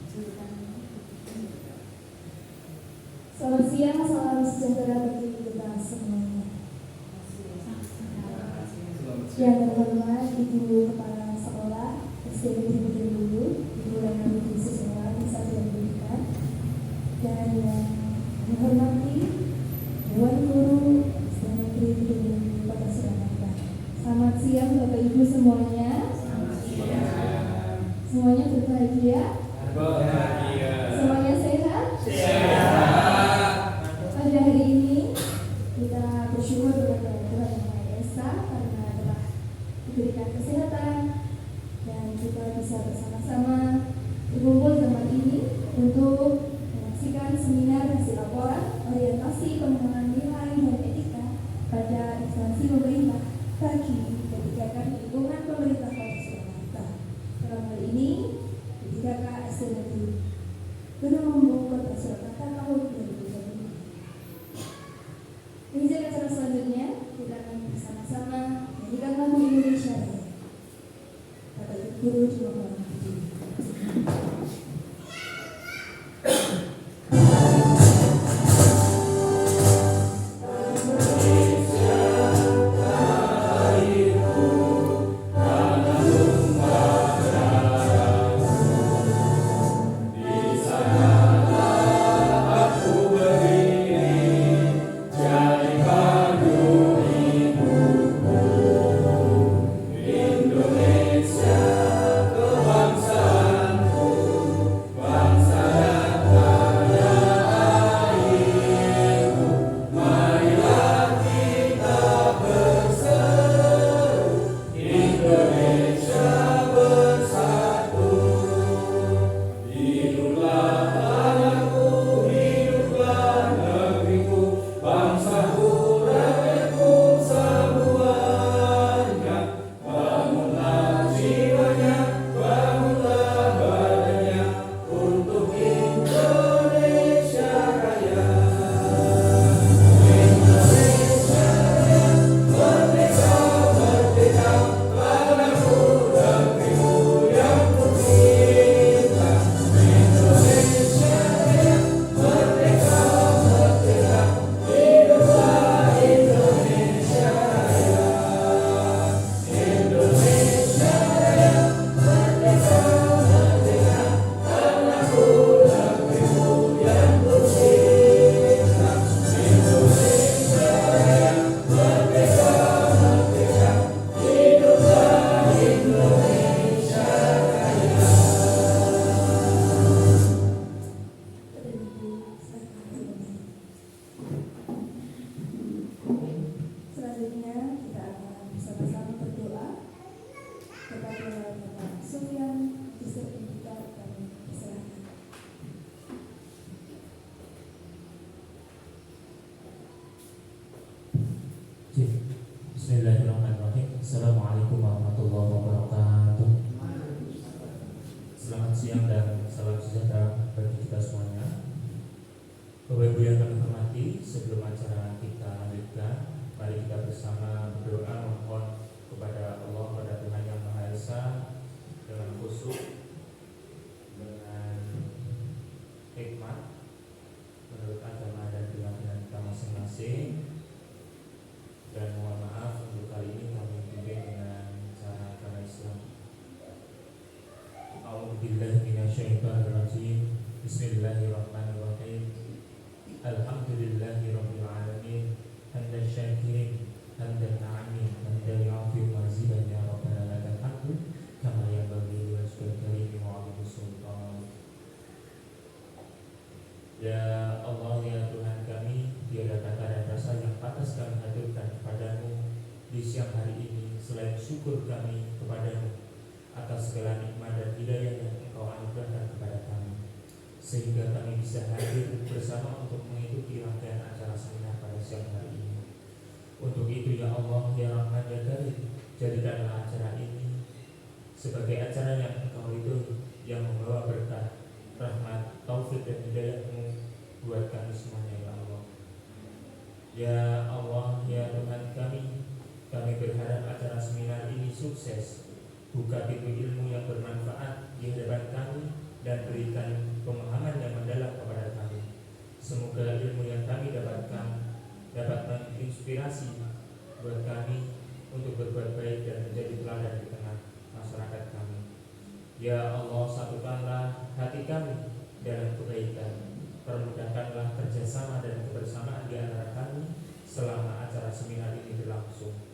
Selamat siang, salam sejahtera bagi kita semuanya. Yang terhormat Ibu Kepala Sekolah SD Negeri Bukit Dulu, Ibu Rena Siswa Kesatuan Pendidikan, dan yang menghormati Dewan Guru SD Negeri Bukit Dulu Kota Surakarta. Selamat siang Bapak Ibu semuanya. Semuanya berbahagia? Bahagia. Semuanya sehat? Sehat. Pada hari ini kita bersyukur kepada Tuhan Yang Maha Esa karena telah diberikan kesehatan dan kita bisa bersama-sama berkumpul di tempat ini untuk menyaksikan seminar hasil laporan orientasi pengembangan nilai dan etika pada instansi pemerintah bagi kebijakan lingkungan pemerintah Kota Surakarta. Dalam hal ini P3K SD Negeri Gunung Mengbu Kota Surakarta tahun 2020. Menginjak acara selanjutnya, kita akan bersama-sama menyanyikan lagu Indonesia Raya. Bapak Ibu Guru dimohon berdiri. Selanjutnya kita akan bersama-sama berdoa kepada Bapak Sufyan, Distrik Pendidikan dan Kesehatan. Bismillahirrahmanirrahim. Assalamualaikum warahmatullahi wabarakatuh. Selamat siang dan salam sejahtera bagi kita semuanya. Bapak Ibu yang kami hormati, sebelum acara kita lanjutkan, mari kita bersama berdoa mohon kepada Allah, kepada Tuhan Yang Maha Esa dengan khusyuk, dengan hikmat menurut agama dan keyakinan kita masing-masing. Dan mohon maaf untuk kali ini kami pimpin dengan cara agama Islam. A'udzubillahi minasyaitonirrajim. Bismillahirrahmanirrahim. Alhamdulillahirabbil alamin. Hamdan syakirin, hamdan na'imin, hamdan yu'afi mazidan ya rabbana lakal hamdu kama yanbaghi li wajhil karim wa 'azimi sultan. Ya Allah, ya Tuhan kami, tiada kata dan rasa yang pantas kami haturkan kepadamu di siang hari ini selain syukur kami kepadamu atas segala nikmat dan hidayah yang Engkau anugerahkan kepada kami, sehingga kami bisa hadir bersama untuk mengikuti rangkaian acara seminar pada siang hari ini. Untuk itu ya Allah, ya Rahman, ya Karim, jadikanlah acara ini sebagai acara yang Engkau ridhoi, yang membawa berkah, rahmat, taufik dan hidayah-Mu buat kami semuanya ya Allah. Ya Allah, ya Tuhan kami berharap acara seminar ini sukses, buka pintu ilmu yang bermanfaat di hadapan kami dan berikan dapat menginspirasi buat kami untuk berbuat baik dan menjadi teladan di tengah masyarakat kami. Ya Allah, satukanlah hati kami dalam kebaikan, permudahkanlah kerjasama dan kebersamaan di antara kami selama acara seminar ini berlangsung.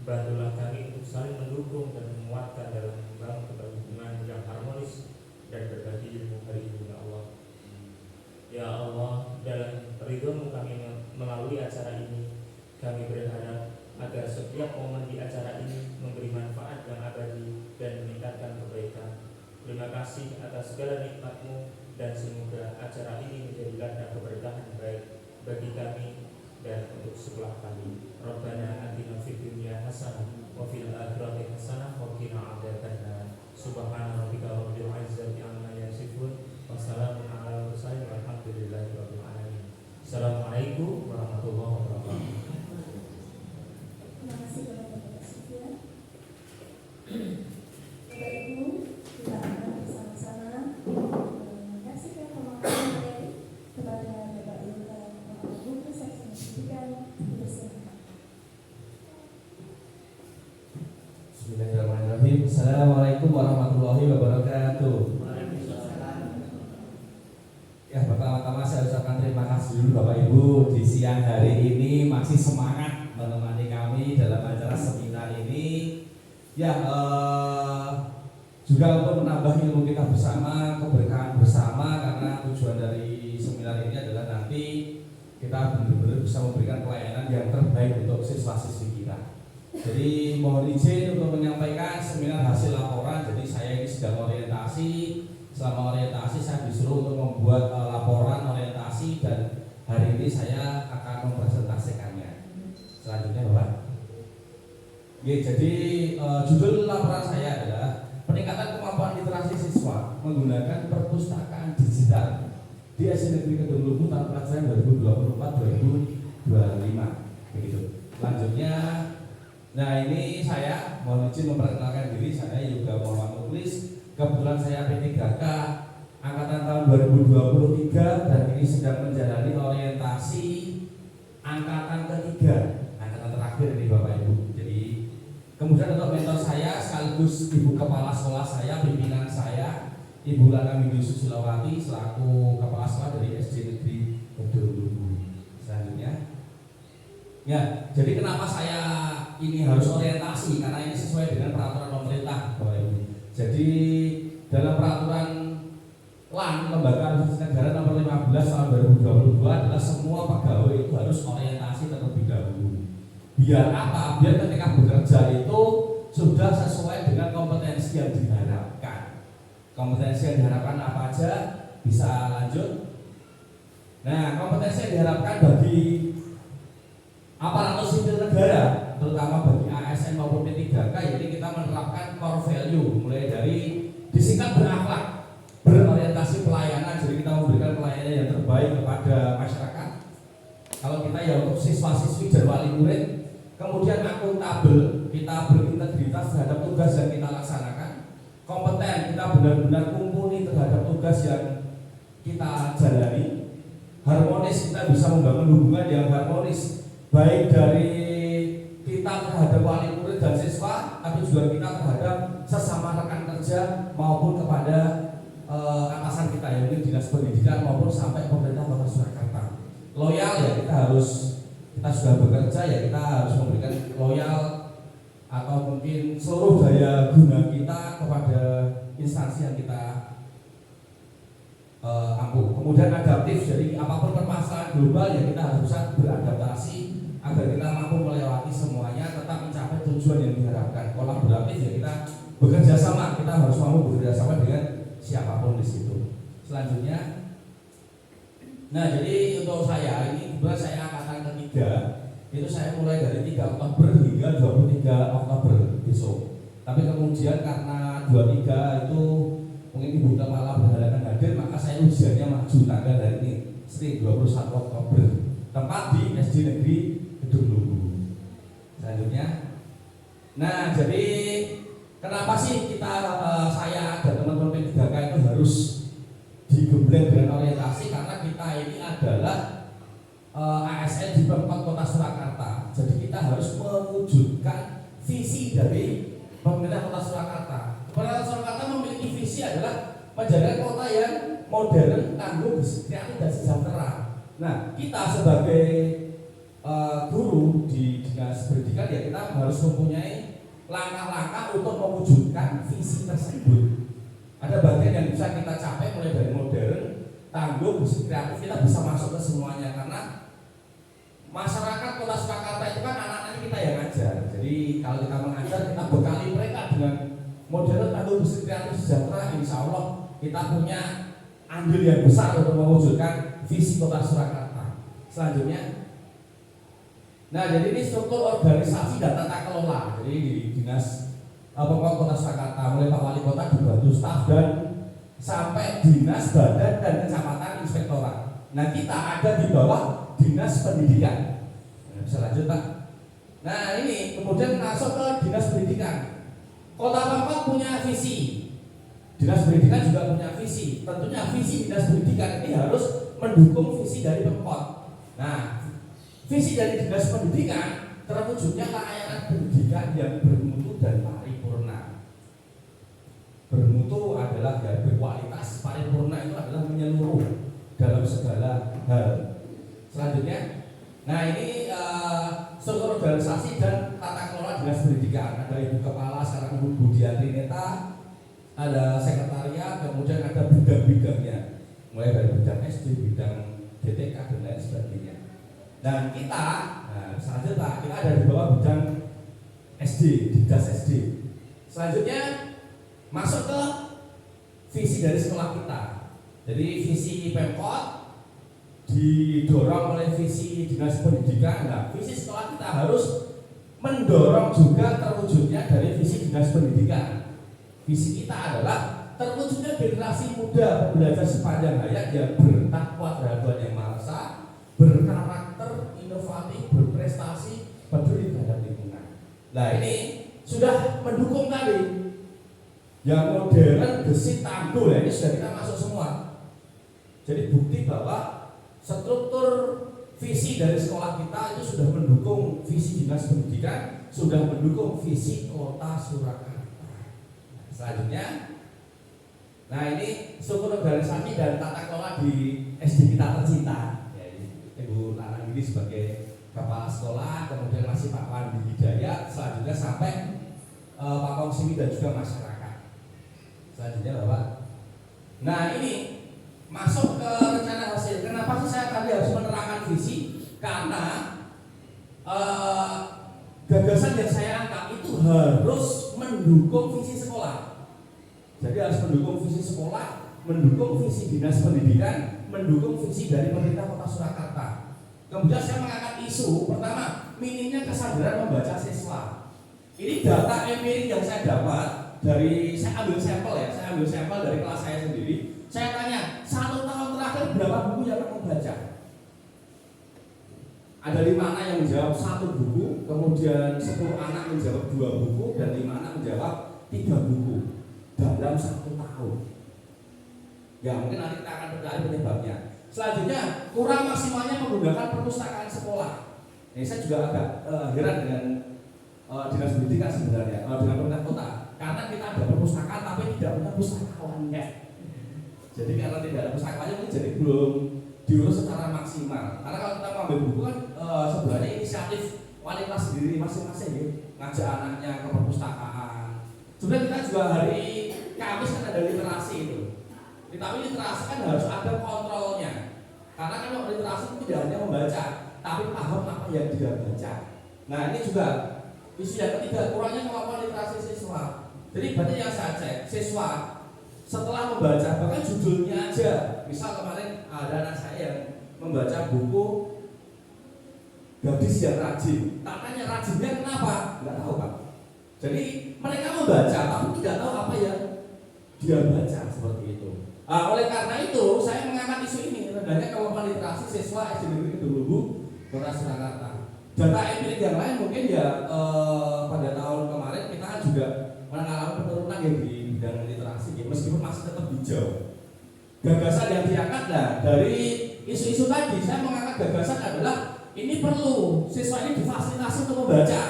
Bantulah kami untuk saling mendukung dan menguatkan dalam membangun hubungan yang harmonis dan berbagi ilmu hari ini, ya Allah. Ya Allah, dalam ridho-Mu kami melalui acara ini, kami berharap agar setiap momen di acara ini memberi manfaat yang abadi dan meningkatkan kebaikan. Terima kasih atas segala nikmat-Mu dan semoga acara ini menjadi ladang keberkahan baik bagi kami dan untuk sekolah kami. Rabbana atina fid dunya hasanah wa fil akhirati hasanah wa qina adzabannar. Subhana rabbika rabbil izzati amma yasifun wa salamun alal mursalin walhamdulillahi rabbil alamin. Assalamualaikum warahmatullahi wabarakatuh. Terima kasih kepada Bapak Sufyan. Bapak Ibu, kita akan bersama-sama menyaksikan pemaparan materi kepada Bapak Ibu dan Bapak Ibu Seksi Pendidikan Bersama. Bismillahirrahmanirrahim. Assalamualaikum warahmatullahi wabarakatuh. Ya, pertama-tama saya ucapkan terima kasih dulu Bapak Ibu di siang hari ini masih semangat menemani kami dalam acara seminar ini. Ya, juga untuk menambah ilmu kita bersama, keberkahan bersama, karena tujuan dari seminar ini adalah nanti kita benar-benar bisa memberikan pelayanan yang terbaik untuk siswa-siswi kita. Jadi mohon izin untuk menyampaikan seminar hasil laporan. Jadi saya ini sedang orientasi. Selama orientasi saya disuruh untuk membuat laporan orientasi dan hari ini saya akan mempresentasikannya. Selanjutnya Bapak. Ya, jadi judul laporan saya adalah peningkatan kemampuan literasi siswa menggunakan perpustakaan digital di SD Negeri Kedung Lubu tahun pelajaran 2024-2025. Begitu. Selanjutnya, nah ini saya mohon izin memperkenalkan diri. Saya Yoga Muhammad Muklis. Kebetulan saya P3K angkatan tahun 2023 dan ini sedang menjalani orientasi angkatan ketiga, angkatan terakhir ini Bapak Ibu. Jadi kemudian untuk mentor saya sekaligus ibu kepala sekolah saya, pimpinan saya, Ibu Lana Windu Susilawati selaku kepala sekolah dari SD Negeri Kedung Lubu. Selanjutnya, ya, jadi kenapa saya ini harus orientasi? Karena ini sesuai dengan peraturan pemerintah Bapak Ibu. Jadi dalam peraturan LAN Lembaga Administrasi Negara nomor 15 tahun 2022 adalah semua pegawai itu harus orientasi terlebih dahulu. Biar apa? Biar ketika bekerja itu sudah sesuai dengan kompetensi yang diharapkan. Kompetensi yang diharapkan apa aja? Bisa lanjut. Nah, kompetensi yang diharapkan bagi aparatur sipil negara, terutama bagi ASN maupun P3K, yaitu kita menerapkan core value, mulai dari disingkat berakhlak, berorientasi pelayanan, jadi kita memberikan pelayanan yang terbaik kepada masyarakat. Kalau kita ya untuk siswa-siswi dan wali murid, kemudian akuntabel, kita berintegritas terhadap tugas yang kita laksanakan, kompeten, kita benar-benar mumpuni terhadap tugas yang kita jalani, harmonis, kita bisa membangun hubungan yang harmonis, baik dari kita terhadap wali murid dan siswa, tapi juga kita terhadap sesama rekan kerja maupun kepada atasan kita, yaitu dinas pendidikan maupun sampai pemerintah Kota Surakarta. Loyal ya kita sudah bekerja ya kita harus memberikan loyal atau mungkin seluruh daya guna kita kepada instansi yang kita ampuh. Kemudian adaptif, jadi apapun permasalahan global ya kita harus bisa beradaptasi agar kita mampu melewati semuanya, tetap mencapai tujuan yang diharapkan. Kolaboratif ya kita bekerja sama, kita harus mampu bekerja sama dengan siapapun di situ. Selanjutnya, nah jadi untuk saya ini kebetulan saya angkatan ketiga, itu saya mulai dari 3 Oktober hingga 23 Oktober besok. Tapi kemudian karena 23 itu mungkin Ibu Kepala berhalangan hadir, maka saya ujiannya maju tanggal dari ini, Senin 21 Oktober, tempat di SD Negeri Kedung Lubu. Selanjutnya, nah jadi kenapa sih kita saya dan teman-teman P3K itu harus digembleng dengan orientasi? Karena kita ini adalah ASN di Pemkot Kota Surakarta. Jadi kita harus mewujudkan visi dari pemerintah Kota Surakarta. Pemerintah Surakarta memiliki visi adalah menjadikan kota yang modern, tangguh, kreatif dan sejahtera. Nah, kita sebagai guru di dinas pendidikan ya kita harus mempunyai langkah-langkah untuk mewujudkan visi tersebut. Ada bagian yang bisa kita capai mulai dari modern, tangguh, kreatif, kita bisa masuk ke semuanya karena masyarakat Kota Surakarta itu kan anak-anak kita yang ngajar. Jadi kalau kita mengajar, kita bekali mereka dengan modern, tangguh, kreatif, sejahtera. Insya Allah kita punya andil yang besar untuk mewujudkan visi Kota Surakarta. Selanjutnya, nah jadi ini struktur organisasi dan tata kelola. Jadi di dinas Pemkot Kota Surakarta mulai Pak Wali Kota dibantu staf dan sampai dinas, badan dan kecamatan inspektorat. Nah kita ada di bawah dinas pendidikan. Nah, bisa lanjut Pak. Nah ini kemudian masuk ke dinas pendidikan. Kota Pemkot punya visi. Dinas pendidikan juga punya visi. Tentunya visi dinas pendidikan ini harus mendukung visi dari Pemkot. Nah, visi dari dinas pendidikan terwujudnya layanan pendidikan yang bermutu dan paripurna. Bermutu adalah ya, berkualitas, paripurna itu adalah menyeluruh dalam segala hal. Selanjutnya, nah ini struktur organisasi dan tata kelola dinas pendidikan. Ada Ibu Kepala sekarang Ibu Budiati Neta, ada sekretariat, kemudian ada bidang-bidangnya, mulai dari bidang SD, bidang DTK dan lain sebagainya. Dan kita, nah, selanjutnya kita ada di bawah bidang SD, didas SD. Selanjutnya masuk ke visi dari sekolah kita. Jadi visi Pemkot didorong oleh visi dinas pendidikan. Nah, visi sekolah kita harus mendorong juga terwujudnya dari visi dinas pendidikan. Visi kita adalah terwujudnya generasi muda belajar sepanjang hayat yang bertakwa terhadap Tuhan Yang Maha Esa, berkarakter, inovatif, berprestasi, peduli terhadap lingkungan. Nah ini sudah mendukung tadi yang modern, gesit, tangguh ya, ini sudah kita masuk semua. Jadi bukti bahwa struktur visi dari sekolah kita itu sudah mendukung visi dinas pendidikan, sudah mendukung visi Kota Surakarta. Selanjutnya, nah ini struktur organisasi dan tata kelola di SD kita tercinta. Ya, Ibu Nana ini sebagai kepala sekolah, kemudian masih Pak Wandi Hidayat, selanjutnya sampai Pak Kongsimi dan juga masyarakat. Selanjutnya Bapak. Nah ini masuk ke rencana hasil. Kenapa sih saya tadi harus menerangkan visi? Karena gagasan yang saya angkat itu harus mendukung visi sekolah. Jadi harus mendukung visi sekolah, mendukung visi dinas pendidikan, mendukung visi dari pemerintah Kota Surakarta. Kemudian saya mengangkat isu pertama, minimnya kesadaran membaca siswa. Ini data empirik yang saya dapat dari, saya ambil sampel dari kelas saya sendiri. Saya tanya, 1 tahun terakhir berapa buku yang kamu baca? Ada 5 anak yang menjawab 1 buku, kemudian 10 anak menjawab 2 buku, dan 5 anak menjawab 3 buku dalam 1 tahun. Ya mungkin nanti kita akan bercari penyebabnya. Selanjutnya, kurang maksimalnya menggunakan perpustakaan sekolah. Ini saya juga agak heran dengan dinas pendidikan sebenarnya, dengan pemerintah kota. Karena kita ada perpustakaan tapi tidak punya pustakawannya. Jadi karena tidak ada pustakawannya mungkin jadi belum diurus secara maksimal. Karena kalau kita mengambil buku kan sebenarnya inisiatif wali kelas sendiri masing-masing ya, ngajak anaknya ke perpustakaan. Sebenarnya kita juga hari Kamis kan ada literasi itu. Tapi literasi kan harus ada kontrolnya. Karena kalau literasi itu tidak hanya membaca, tapi paham apa yang dia baca. Nah ini juga isu yang ketiga, kurangnya kemampuan literasi siswa. Jadi banyak yang saya cek, siswa setelah membaca, bahkan judulnya aja. Misal kemarin ada anak saya yang membaca buku Gadis yang Rajin. Tak tanya rajinnya kenapa? Nggak tahu Pak. Jadi mereka membaca, tapi tidak tahu apa yang dia baca seperti itu. Oleh karena itu, saya mengangkat isu ini, rendahnya kemampuan literasi siswa SD Negeri Kedungluwu, Kota Surakarta. Data empirik yang lain mungkin ya pada tahun kemarin kita juga mengalami penurunan yang di bidang literasi, ya, meskipun masih tetap hijau. Gagasan yang diangkat dari isu-isu tadi saya mengangkat gagasan adalah ini perlu siswa ini difasilitasi untuk membaca.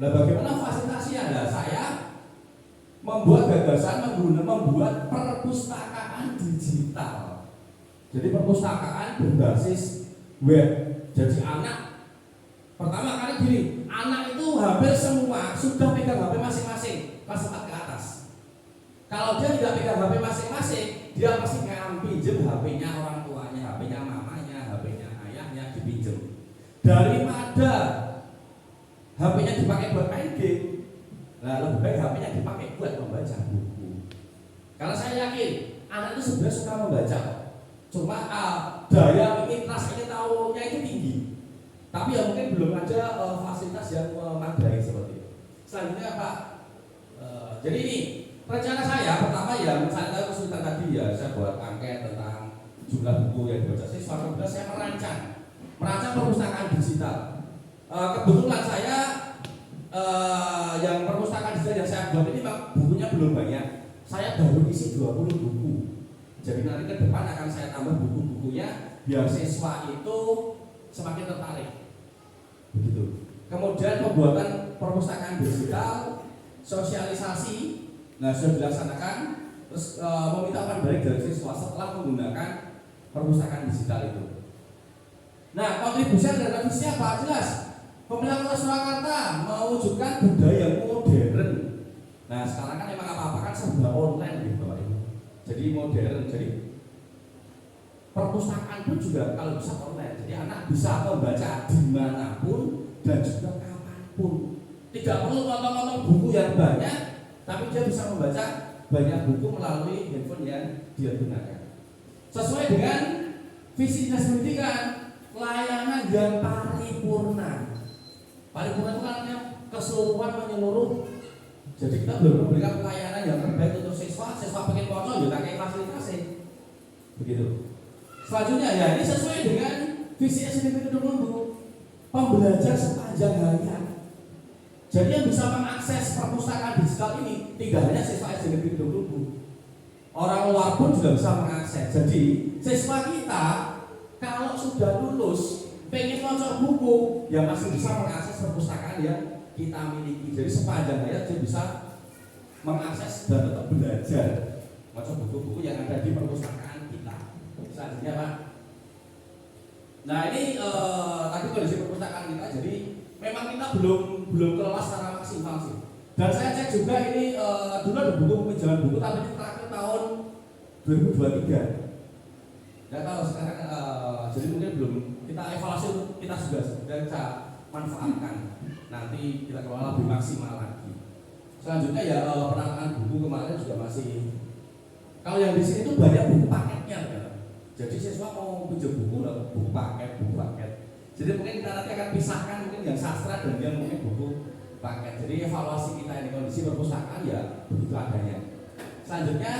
Nah, bagaimana fasilitasinya? Nah, saya membuat gagasan membuat perpustakaan digital. Jadi perpustakaan berbasis web. Jadi anak pertama kali gini, anak itu hampir semua sudah pegang HP masing-masing kelas 4 ke atas. Kalau dia tidak pegang HP masing-masing, dia pasti pinjam HP-nya orang tuanya, HP-nya mamanya, HP-nya ayahnya dipinjam. Daripada HP-nya dipakai buat main game, nah lebih baik HP-nya dipakai buat membaca buku. Karena saya yakin anak itu sebenarnya suka membaca, cuma daya ini tahunya itu tinggi, tapi ya mungkin belum ada fasilitas yang memadai seperti itu. Selanjutnya Pak, jadi ini rencana saya pertama ya, saya tahu kesulitan tadi ya, saya buat angket tentang jumlah buku yang dibaca siswa. Kemudian saya merancang perpustakaan digital. Kebetulan saya yang perpustakaan digital yang saya buat ini bukunya belum banyak. Saya baru isi 20 buku. Jadi nanti ke depan akan saya tambah buku-bukunya biar siswa itu semakin tertarik. Begitu. Kemudian pembuatan perpustakaan digital, sosialisasi, nah sudah dilaksanakan. Terus meminta umpan balik dari siswa setelah menggunakan perpustakaan digital itu. Nah, kontribusi dan revisi apa? Jelas. Pemerintah Kota Surakarta mewujudkan budaya modern. Nah, sekarang kan memang apa-apa kan serba online gitu Bapak Ibu. Jadi modern, jadi perpustakaan pun juga kalau bisa online. Jadi anak bisa membaca dimanapun dan juga kapanpun. Tidak perlu nonton buku yang banyak, tapi dia bisa membaca banyak buku melalui handphone yang dia gunakan. Sesuai dengan visi dinas pendidikan, layanan yang paripurna. Paripurna itu kan artinya keseluruhan menyeluruh. Jadi kita belum memberikan pelayanan yang terbaik untuk siswa pengen kocok juga kayak fasilitasi. Begitu. Selanjutnya ya ini sesuai dengan visi SDP Kedungulu, pembelajar sepanjang hayat. Jadi yang bisa mengakses perpustakaan digital ini tidak hanya siswa SMP Kedungulu, orang luar pun juga bisa mengakses. Jadi siswa kita kalau sudah lulus pengen baca buku, ya masih bisa mengakses perpustakaan yang kita miliki. Jadi sepanjang hayat dia bisa mengakses dan tetap belajar baca buku-buku yang ada di perpustakaan kita. Selanjutnya Pak. Nah ini tadi kondisi perpustakaan kita, jadi memang kita belum kelola secara maksimal sih. Dan saya cek juga ini dulu ada buku pinjaman buku, tapi ini terakhir tahun 2023. Nggak tahu sekarang, jadi mungkin belum kita evaluasi, kita sudah bisa manfaatkan. Nanti kita kelola lebih maksimal lagi. Selanjutnya ya penataan buku kemarin juga masih. Kalau yang di sini itu banyak buku paketnya, ya. Jadi siswa mau pinjam buku paket. Jadi mungkin kita nanti akan pisahkan mungkin yang sastra dan yang mungkin buku paket. Jadi evaluasi kita ini kondisi perpustakaan ya begitu adanya. Selanjutnya,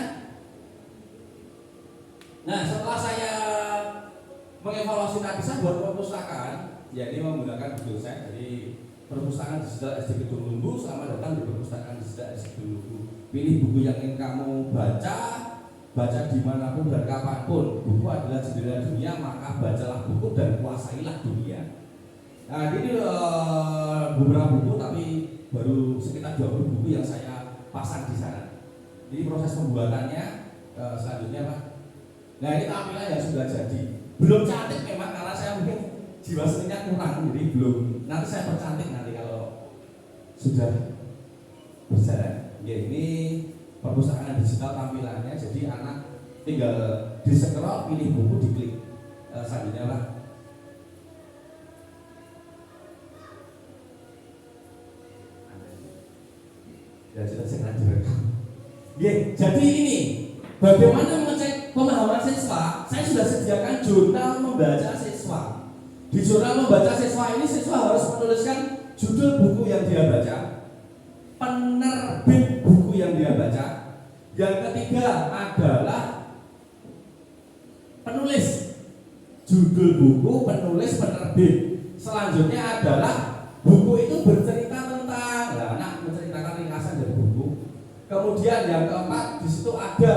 nah setelah saya mengevaluasi tadi saya buat perpustakaan, ya ini menggunakan Google saya. Jadi perpustakaan digital SD Kedungulu, selamat datang di perpustakaan digital SD Kedungulu. Pilih buku yang ingin kamu baca dimanapun dan kapanpun. Buku adalah jendela dunia, maka bacalah buku dan kuasailah dunia. Nah ini beberapa buku, tapi baru sekitar 20 buku yang saya pasang di sana. Ini proses pembuatannya. Selanjutnya Pak. Nah ini tampilan yang sudah jadi. Belum cantik memang karena saya mungkin jiwa seninya kurang, jadi belum. Nanti saya percantik nanti kalau sudah berjalan. Ya ini perpustakaan digital tampilannya, jadi anak tinggal di scroll, pilih buku, diklik. Selanjutnya Pak. Ya sudah saya direkam. Jadi ini bagaimana mengecek pemahaman siswa? Saya sudah sediakan jurnal membaca siswa. Di jurnal membaca siswa ini siswa harus menuliskan judul buku yang dia baca, penerbit buku yang dia baca. Yang ketiga adalah penulis, judul buku, penulis, penerbit. Selanjutnya adalah buku itu bercerita tentang, anak menceritakan ringkasan dari buku. Kemudian yang keempat di situ ada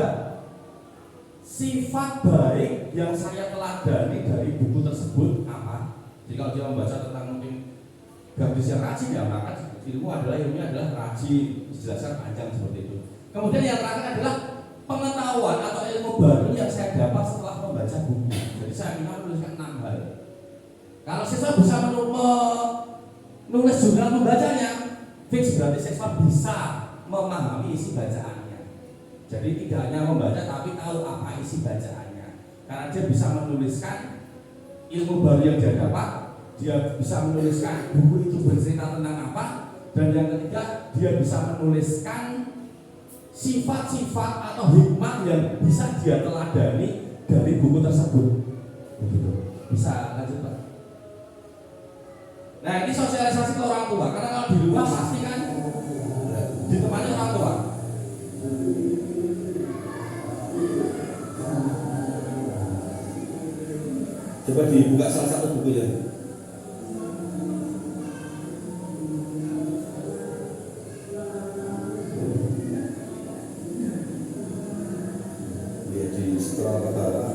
sifat baik yang saya teladani dari buku tersebut apa? Jadi kalau dia membaca tentang mungkin gadis yang rajin, ya maka ilmunya adalah rajin, dijelaskan panjang seperti itu. Kemudian yang terakhir adalah pengetahuan atau ilmu baru yang saya dapat setelah membaca buku. Jadi saya minta menuliskan 6 hal. Kalau siswa bisa menulis jurnal membacanya, fix berarti siswa bisa memahami isi bacaannya. Jadi tidak hanya membaca tapi tahu apa isi bacaannya. Karena dia bisa menuliskan ilmu baru yang dia dapat, dia bisa menuliskan buku itu bercerita tentang apa, dan yang ketiga dia bisa menuliskan sifat-sifat atau hikmah yang bisa dia teladani dari buku tersebut. Begitu. Bisa lanjut Pak. Nah ini sosialisasi ke orang tua, karena kalau di rumah pasti kan ditemani orang tua. Coba dibuka salah satu bukunya. Dia di Sekolah Utara.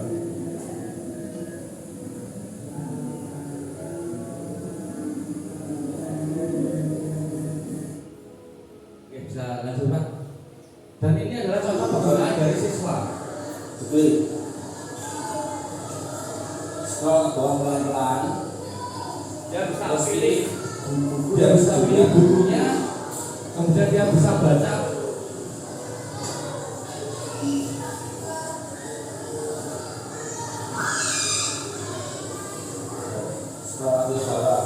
Oke, bisa lanjut Pak. Dan ini adalah contoh pembawaan dari siswa. Jadi sekolah ke bawah pelan-pelan. Dia bisa pilih. Dia bisa pilih bukunya, kemudian dia bisa baca. Sekolah ke bawah.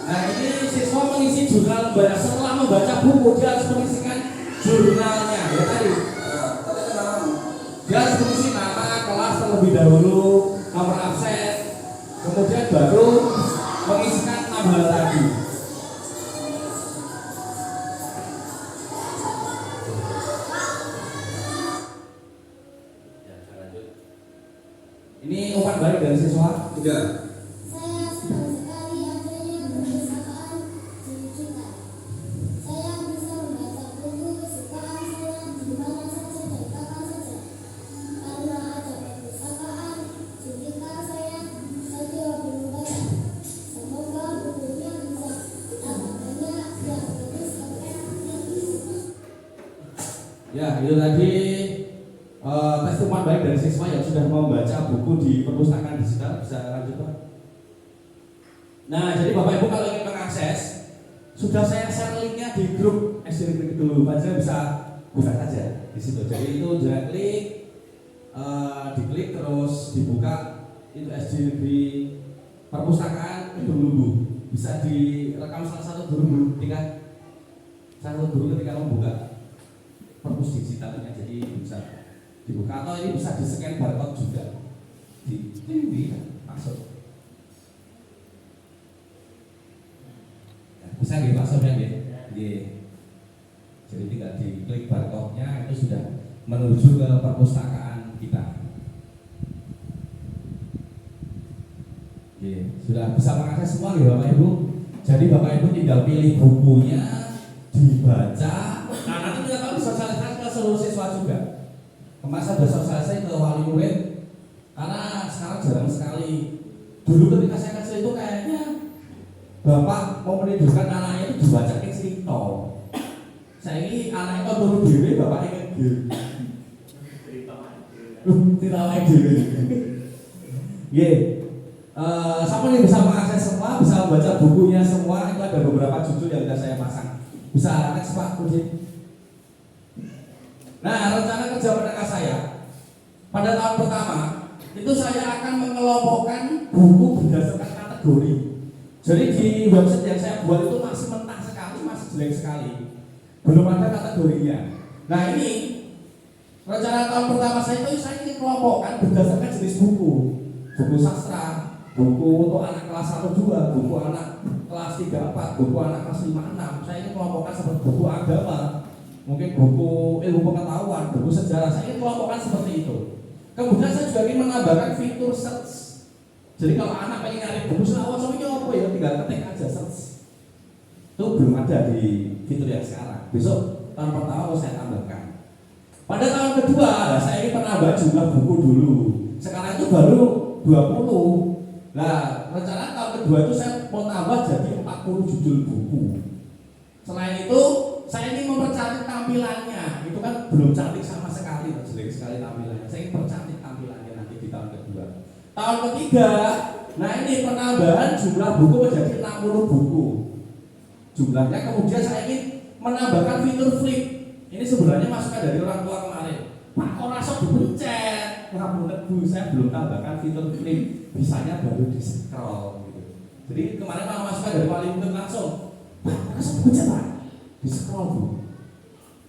Nah ini siswa mengisi jurnal membaca. Setelah membaca buku dia harus mengisikan jurnalnya ya tadi. Dia harus mengisi nama, kelas terlebih dahulu, nomor absen, kemudian baru mengisikan 6 hal tadi. Ini umpan balik dari siswa. 3. Saya senang sekali adanya perpustakaan di kita. Saya bisa membaca buku kesukaan saya di mana saja dan kapan saja. Karena ada perpustakaan di kita saya jadi hobi membaca. Semoga bukunya bisa tambah banyak yang bagus sampai nanti. Ya itu tadi tes umpan baik dari siswa yang sudah membaca buku di perpustakaan digital. Bisa lanjut Pak. Nah, jadi Bapak Ibu kalau ingin mengakses, sudah saya share linknya di grup SD Negeri Kedulu. Pak saya bisa buka saja di situ. Jadi itu jangan diklik terus dibuka itu SD Negeri Perpustakaan Kedulu. Bisa direkam salah satu guru ketika membuka perpus digitalnya. Jadi bisa dibuka atau ini bisa di scan barcode juga di masuk. Bisa nggih Pak Sofyan nggih? Nggih. Jadi tinggal diklik barcode-nya itu sudah menuju ke perpustakaan kita. Nggih, sudah bisa mengakses semua nggih Bapak Ibu. Jadi Bapak Ibu tinggal pilih bukunya, dibaca. Nah, nanti kita akan sosialisasi ke seluruh siswa juga. Kemarin saya sudah sosialisasi ke wali murid. Karena sekarang jarang sekali. Dulu ketika saya kecil itu kayaknya bapak mau menidurkan anaknya itu dibacakan cerita. Saya ini anaknya itu turun diri, bapaknya ngegil. Cerita lagi. Ye, siapa yang bisa mengakses semua, bisa membaca bukunya semua. Itu ada beberapa judul yang sudah saya pasang. Bisa next Pak Kudi. Nah, rencana kerja menengah saya pada tahun pertama itu saya akan mengelompokkan buku berdasarkan kategori. Jadi di website yang saya buat itu masih mentah sekali, masih jelek sekali, belum ada kategorinya. Nah ini Rencana tahun pertama saya itu saya ingin kelompokkan berdasarkan jenis buku sastra, buku untuk anak kelas 1 2, buku anak kelas 3 4, buku anak kelas 5 6. Saya ingin kelompokkan seperti buku agama, mungkin buku ilmu pengetahuan, buku sejarah. Saya ingin kelompokkan seperti itu. Kemudian saya juga ingin menambahkan fitur search. Jadi kalau anak pengen nyari buku soalnya apa ya, tinggal ketik aja search. Itu belum ada di fitur yang sekarang. Besok tahun pertama saya tambahkan. Pada tahun kedua, saya ingin penambahan jumlah buku dulu. Sekarang itu baru 20. Nah, rencana tahun kedua itu saya mau tambah jadi 40 judul buku. Selain itu, saya ingin mempercantik tampilannya. Itu kan belum cantik sama sekali, jelek sekali tampilannya. Saya ingin percantik tampilannya nanti di tahun kedua. Tahun ketiga, nah ini penambahan jumlah buku menjadi 60 buku. Jumlahnya kemudian saya ingin menambahkan fitur flip. Ini sebenarnya masukan dari orang tua kemarin. Pak, kok rasa dipencet? Ngapunten Bu, saya belum tambahkan fitur flip. Bisanya baru di scroll gitu. Jadi kemarin mau masukan dari wali murid langsung. Pak, kok rasa dipencet Pak? Di scroll Bu.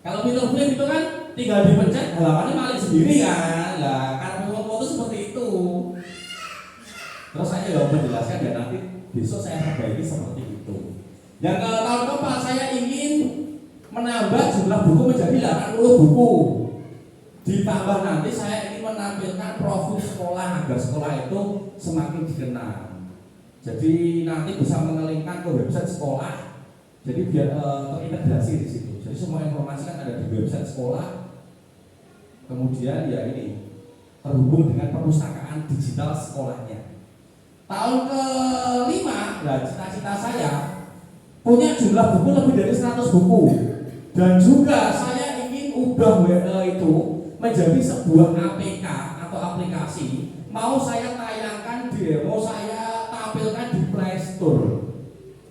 Kalau fitur flip itu kan tinggal dipencet, halamannya balik sendiri kan. Lah, karena foto seperti itu. Terus saya ya menjelaskan dan nanti besok saya perbaiki seperti itu. Yang ke tahun keempat saya ingin menambah jumlah buku menjadi 80 buku. Ditambah nanti saya ingin menampilkan profil sekolah agar sekolah itu semakin dikenal. Jadi nanti bisa mengelingkan ke website sekolah. Jadi biar terintegrasi di situ. Jadi semua informasi kan ada di website sekolah. Kemudian ya ini terhubung dengan perpustakaan digital sekolahnya. Tahun kelima, nah cita-cita saya punya jumlah buku lebih dari 100 buku. Dan juga saya ingin ubah itu menjadi sebuah APK atau aplikasi. Mau saya tayangkan mau saya tampilkan di Play Store.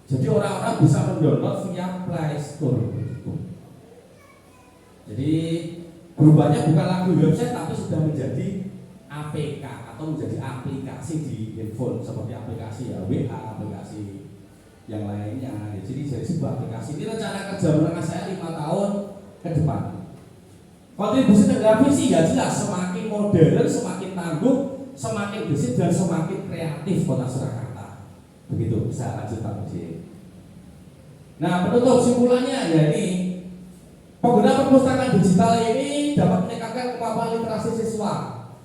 Jadi orang-orang bisa mendownload via Play Store. Jadi berubahnya bukan lagi website tapi sudah menjadi APK atau menjadi aplikasi di handphone seperti aplikasi ya WA, aplikasi yang lainnya. Jadi sebuah aplikasi. Ini rencana kerja menengah saya 5 tahun ke depan. Kontribusi terhadap visi ya jelas semakin modern, semakin tangguh, semakin gesit dan semakin kreatif Kota Surakarta. Begitu bisa lanjut Pak Muji. Nah penutup simpulannya ya ini penggunaan perpustakaan digital ini dapat meningkatkan kemampuan literasi siswa.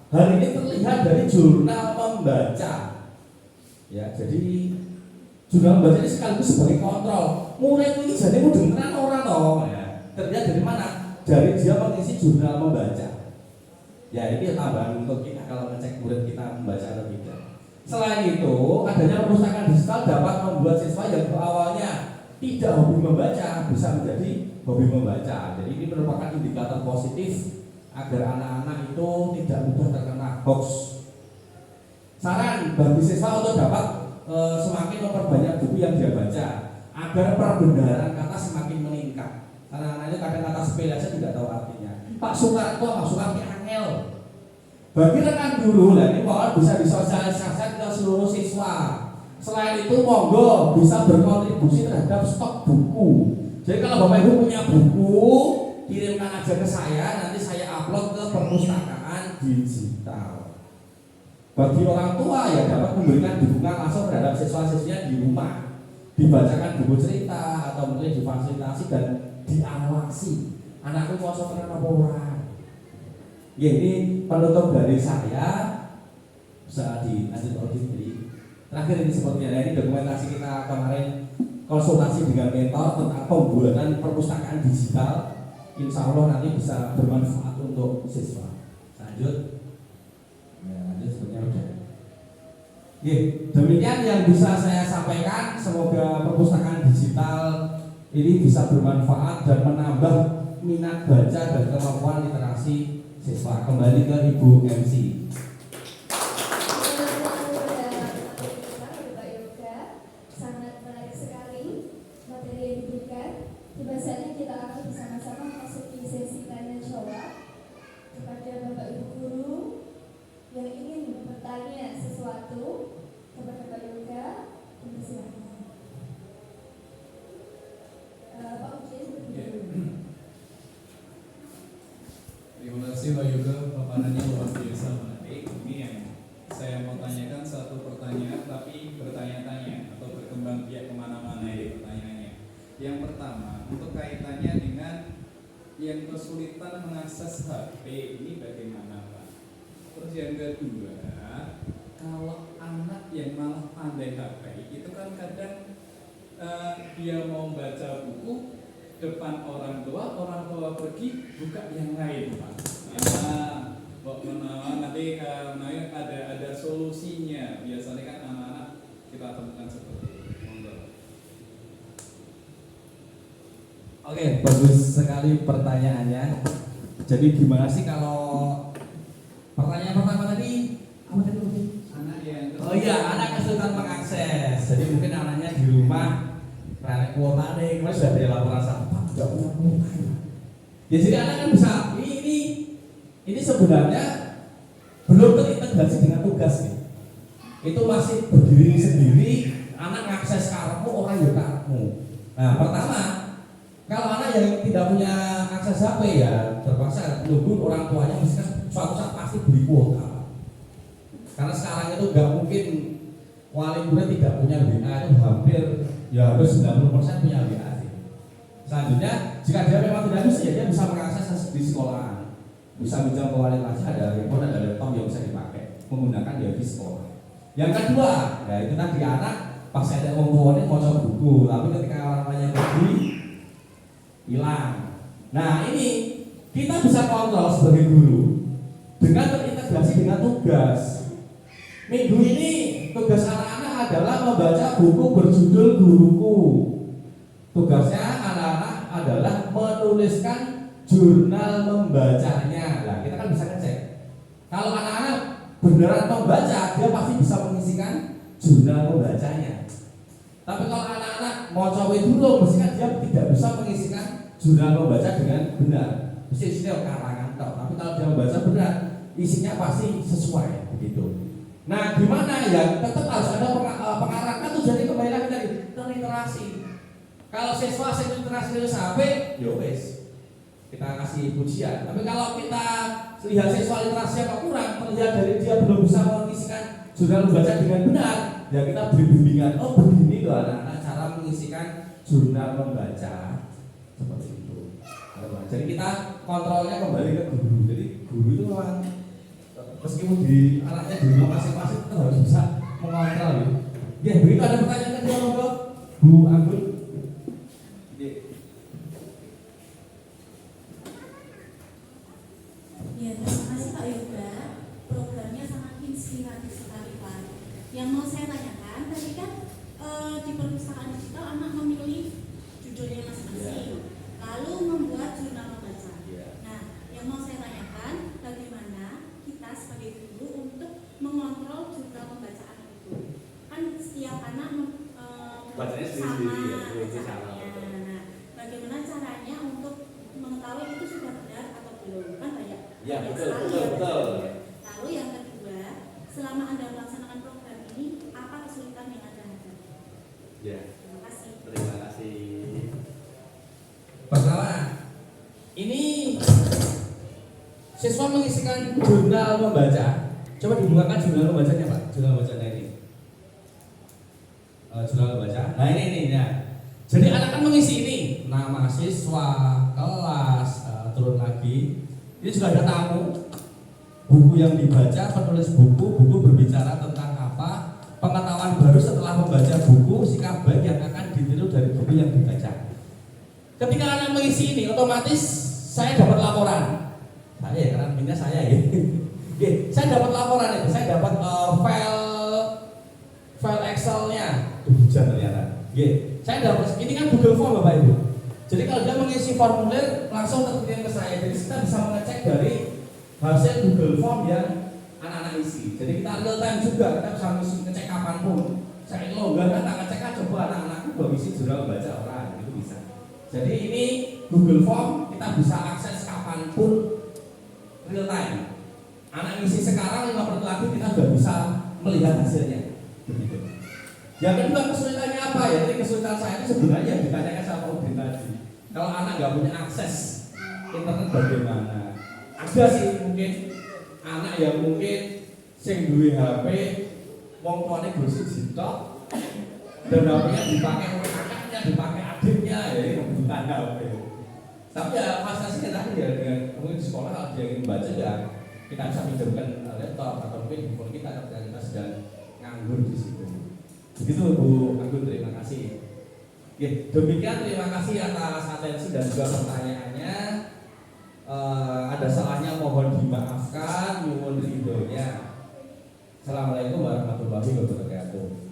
Hal ini terlihat dari jurnal membaca. Ya jadi jurnal membaca ini sekaligus sebagai kontrol. Murid ini jadi mudah orang toh. Ya. Terlihat dari mana? Dari dia mengisi jurnal membaca. Ya ini tambahan untuk kita kalau ngecek murid kita membaca atau tidak. Selain itu, adanya perpustakaan digital dapat membuat siswa yang awalnya tidak hobi membaca bisa menjadi hobi membaca. Jadi ini merupakan indikator positif agar anak-anak itu tidak mudah terkena hoax. Saran bagi siswa untuk dapat semakin memperbanyak buku yang dia baca agar perbenaran kata semakin meningkat. Karena anak itu kadang kata sepele aja tidak tahu artinya. Pak Soekarno, Pak Soekarno angel. Bagi rekan guru, ini mohon bisa disosialisasikan ke seluruh siswa. Selain itu monggo bisa berkontribusi terhadap stok buku. Jadi kalau Bapak Ibu punya buku, kirimkan aja ke saya, nanti saya upload ke perpustakaan digital. Bagi orang tua ya dapat memberikan dukungan langsung terhadap siswa-siswinya di rumah, dibacakan buku cerita atau mungkin difasilitasi dan diawasi. Anakku mau terang apa orang. Ya ini penutup dari saya. Bisa dilanjut audit. Terakhir ini sepertinya ini dokumentasi kita kemarin konsultasi dengan mentor tentang pembuatan perpustakaan digital. Insya Allah nanti bisa bermanfaat untuk siswa. Lanjut. Ya, lanjut sebenarnya udah. Oke, demikian yang bisa saya sampaikan. Semoga perpustakaan digital ini bisa bermanfaat dan menambah minat baca dan kemampuan literasi siswa. Kembali ke Ibu MC. Sangat menarik sekali materi yang diberikan. Tiba saatnya kita akan bersama-sama memasuki sesi tanya jawab kepada Bapak Ibu guru yang ingin bertanya sesuatu kepada Pak Yoga. Silakan. Pak Ujian. Terima kasih mengakses HP ini bagaimana Pak? Terus yang kedua, kalau anak yang malah pandai HP itu kan kadang dia mau baca buku depan orang tua pergi buka yang lain Pak. Nanti ada solusinya. Biasanya kan anak-anak kita temukan seperti itu. Oke, bagus sekali pertanyaannya. Jadi gimana sih kalau pertanyaan pertama tadi apa tadi? Anak yang Oh iya, anak kesulitan mengakses. Jadi mungkin anaknya di rumah karena kuota deh, kemarin sudah ada laporan sampah tidak punya kuota. Ya jadi anak kan bisa ini sebenarnya belum terintegrasi dengan tugas nih. Itu masih berdiri sendiri, anak ngakses kartu orang ya kartu. Nah pertama, kalau anak yang tidak punya akses HP ya terpaksa nunggu orang tuanya misalkan suatu saat pasti beli kuota. Karena sekarang itu nggak mungkin wali murid tidak punya WA, itu hampir ya harus 90% punya WA sih. Selanjutnya jika dia memang tidak bisa, ya dia bisa mengakses di sekolah. Bisa minjam ke wali kelas, ada handphone, ada laptop yang bisa dipakai menggunakan dia di sekolah. Yang kedua, ya itu tadi anak pas ada orang tuanya mau coba buku, tapi ketika orang tuanya pergi hilang. Nah ini kita bisa kontrol sebagai guru dengan terintegrasi dengan tugas. Minggu ini tugas anak-anak adalah membaca buku berjudul Guruku. Tugasnya anak-anak adalah menuliskan jurnal membacanya. Nah, kita kan bisa ngecek. Kalau anak-anak beneran membaca, dia pasti bisa mengisikan jurnal membacanya. Tapi kalau anak-anak mau cawe dulu, mesti kan dia tidak bisa mengisikan jurnal membaca dengan benar. Mesti isinya karangan tok. Tapi kalau dia membaca benar, isinya pasti sesuai begitu. Nah, gimana ya? Tetap harus ada pengarahan tuh. Jadi kembali lagi tadi literasi. Kalau siswa literasi itu sampai, ya wes kita kasih pujian. Tapi kalau kita lihat siswa literasi yang kurang, terlihat dari dia belum bisa mengisikan jurnal membaca dengan benar, ya kita beri bimbingan. Oh begini loh anak-anak cara mengisikan jurnal membaca seperti itu. Jadi kita kontrolnya kembali ke guru. Jadi guru itu memang meskipun di anaknya di rumah masing-masing kita harus bisa mengontrol. Ya begitu. Ada pertanyaan kedua monggo Bu Anggun. Ya, terima kasih Pak Yoga. Programnya sangat inspiratif sekali Pak. Yang mau saya tanyakan, tadi kan di perpustakaan digital anak memilih judulnya masing-masing, lalu membuat jurnal membaca. Nah, yang mau saya tanyakan, bagaimana kita sebagai guru untuk mengontrol jurnal pembacaan itu? Kan setiap anak bacanya sama sendiri-sendiri ya, bacaannya. Nah, bagaimana caranya untuk mengetahui itu sudah benar atau belum? Kan banyak. Ya, betul. Lalu yang kedua, selama Anda melaksanakan program ini, apa kesulitan yang Anda hadapi? Ya. Terima kasih. Terima kasih. Pertama, ini siswa mengisikan jurnal membaca. Coba dibukakan jurnal membacanya Pak. Jurnal membacanya ini. Jurnal membaca. Nah ini ya. Jadi anak kan mengisi ini nama siswa, kelas, turun lagi. Ini juga ada tamu, buku yang dibaca, penulis buku berbicara tentang apa, pengetahuan baru setelah membaca buku, sikap baik yang akan ditiru dari buku yang dibaca. Ketika anak mengisi ini, otomatis saya dapat laporan. Saya ya, karena minta saya ya. Saya dapat laporan itu, saya dapat file Excel-nya. Hujan ternyata. Saya dapat, ini kan Google Form Bapak Ibu. Jadi kalau dia mengisi formulir langsung terkirim ke saya. Jadi kita bisa mengecek dari hasil Google Form yang anak-anak isi. Jadi kita real time juga, kita bisa ngecek kapanpun. Saya longgar kan tak ngecek aja coba anak-anakku bawa isi jurnal baca orang, itu bisa. Jadi ini Google Form kita bisa akses kapanpun real time. Anak ngisi sekarang 5 menit lagi kita sudah bisa melihat hasilnya. Begitu. Yang kedua kesulitannya apa ya? Jadi kesulitan saya itu sebenarnya yang ditanyakan sama Udin tadi. Kalau anak nggak punya akses internet bagaimana? Ada sih mungkin anak yang mungkin sing duwe HP, wong tuane gosip sitok, dan HP-nya dipakai oleh kakaknya, dipakai adiknya, ya bukan HP. Tapi ya fasilitasnya tadi ya, dengan mungkin di sekolah kalau dia ingin membaca ya kita bisa pinjamkan laptop atau mungkin handphone kita ketika kita sedang nganggur di situ. Begitu Bu Agun, terima kasih. Ya, demikian terima kasih atas atensi dan juga pertanyaannya. Ada salahnya mohon dimaafkan, nyuwun ridhonya. Assalamualaikum warahmatullahi wabarakatuh.